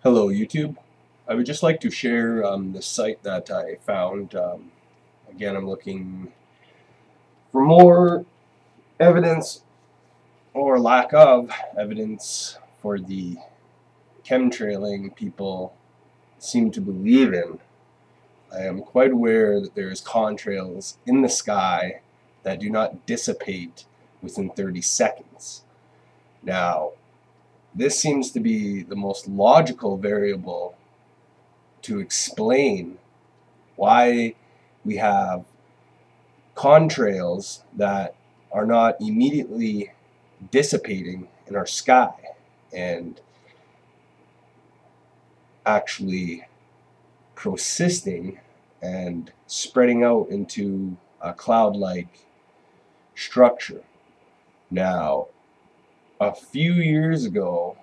Hello YouTube. I would just like to share the site that I found. Again, I'm looking for more evidence or lack of evidence for the chemtrailing people seem to believe in. I am quite aware that there's contrails in the sky that do not dissipate within 30 seconds. Now, this seems to be the most logical variable to explain why we have contrails that are not immediately dissipating in our sky and actually persisting and spreading out into a cloud-like structure. Now, a few years ago,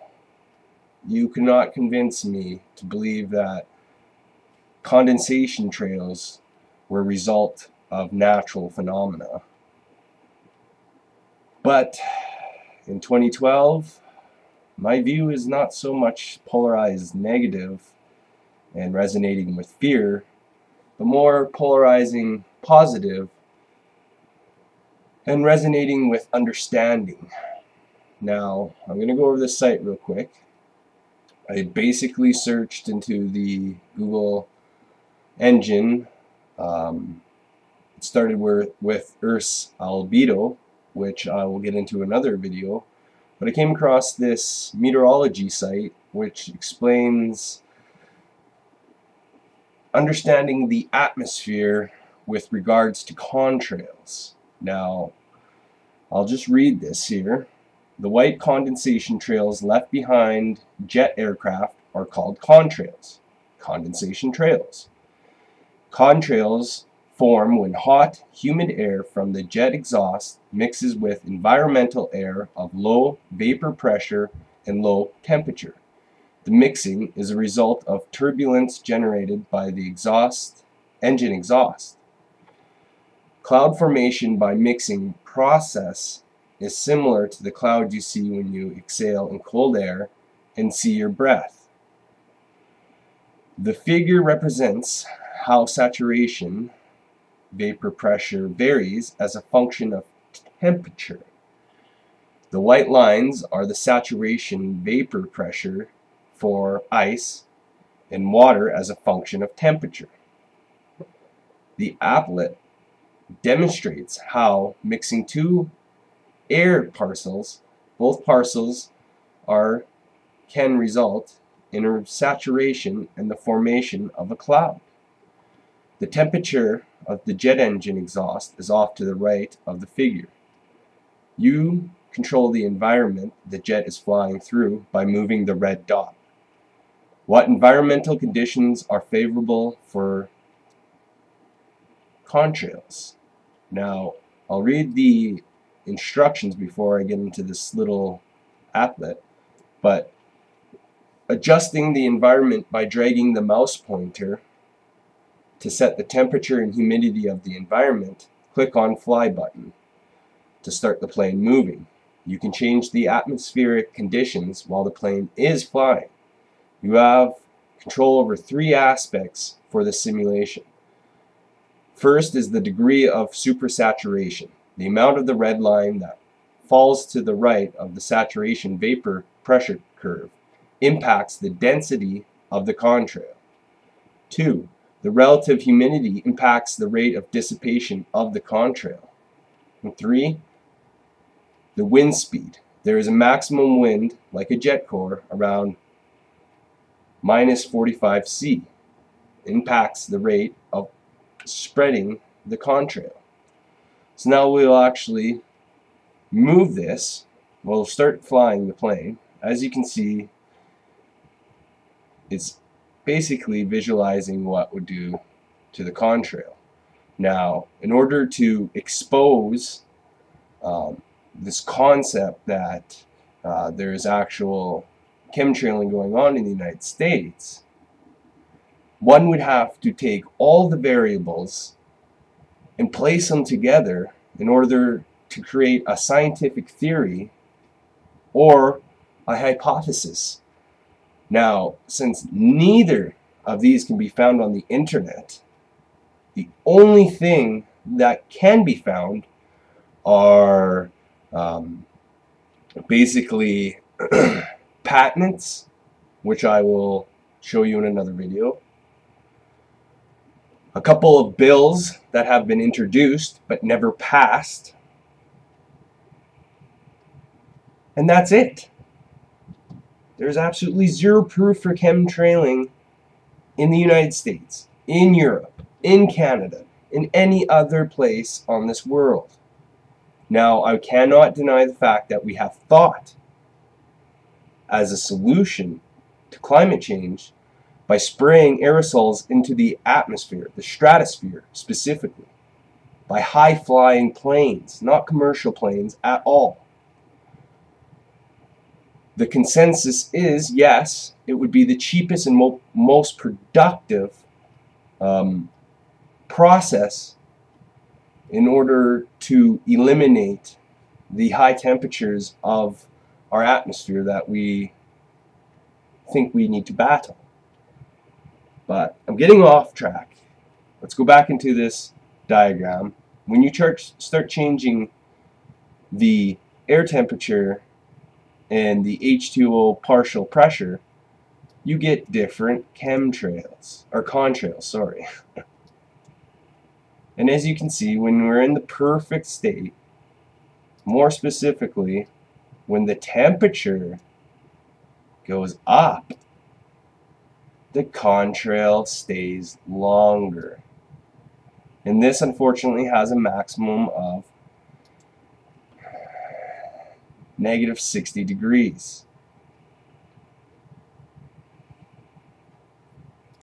you could not convince me to believe that condensation trails were a result of natural phenomena. But in 2012, my view is not so much polarized negative and resonating with fear, but more polarizing positive and resonating with understanding. Now, I'm going to go over this site real quick. I basically searched into the Google engine. It started with Earth's albedo, which I will get into another video, but I came across this meteorology site which explains understanding the atmosphere with regards to contrails. Now, I'll just read this here. The white condensation trails left behind jet aircraft are called contrails, condensation trails. Contrails form when hot, humid air from the jet exhaust mixes with environmental air of low vapor pressure and low temperature. The mixing is a result of turbulence generated by the engine exhaust. Cloud formation by mixing process is similar to the cloud you see when you exhale in cold air and see your breath. The figure represents how saturation vapor pressure varies as a function of temperature. The white lines are the saturation vapor pressure for ice and water as a function of temperature. The applet demonstrates how mixing two air parcels, both parcels can result in a saturation and the formation of a cloud. The temperature of the jet engine exhaust is off to the right of the figure. You control the environment the jet is flying through by moving the red dot. What environmental conditions are favorable for contrails? Now, I'll read the instructions before I get into this little applet, but adjusting the environment by dragging the mouse pointer to set the temperature and humidity of the environment, click on Fly button to start the plane moving. You can change the atmospheric conditions while the plane is flying. You have control over three aspects for the simulation. First is the degree of supersaturation. The amount of the red line that falls to the right of the saturation vapor pressure curve impacts the density of the contrail. 2. The relative humidity impacts the rate of dissipation of the contrail. And 3. The wind speed. There is a maximum wind, like a jet core, around -45 C. Impacts the rate of spreading the contrail. So now we'll actually move this. We'll start flying the plane. As you can see, it's basically visualizing what would do to the contrail. Now, in order to expose this concept that there is actual chemtrailing going on in the United States, one would have to take all the variables and place them together in order to create a scientific theory or a hypothesis. Now, since neither of these can be found on the internet, the only thing that can be found are basically patents, which I will show you in another video, a couple of bills that have been introduced but never passed, and that's it. There's absolutely zero proof for chemtrailing in the United States, in Europe, in Canada, in any other place on this world. Now, I cannot deny the fact that we have thought as a solution to climate change by spraying aerosols into the atmosphere, the stratosphere specifically, by high-flying planes, not commercial planes at all. The consensus is, yes, it would be the cheapest and most productive process in order to eliminate the high temperatures of our atmosphere that we think we need to battle. But I'm getting off track. Let's go back into this diagram. When you start changing the air temperature and the H2O partial pressure, you get different chemtrails, or contrails, sorry. And as you can see, when we're in the perfect state, more specifically, when the temperature goes up, the contrail stays longer. And this unfortunately has a maximum of -60 degrees.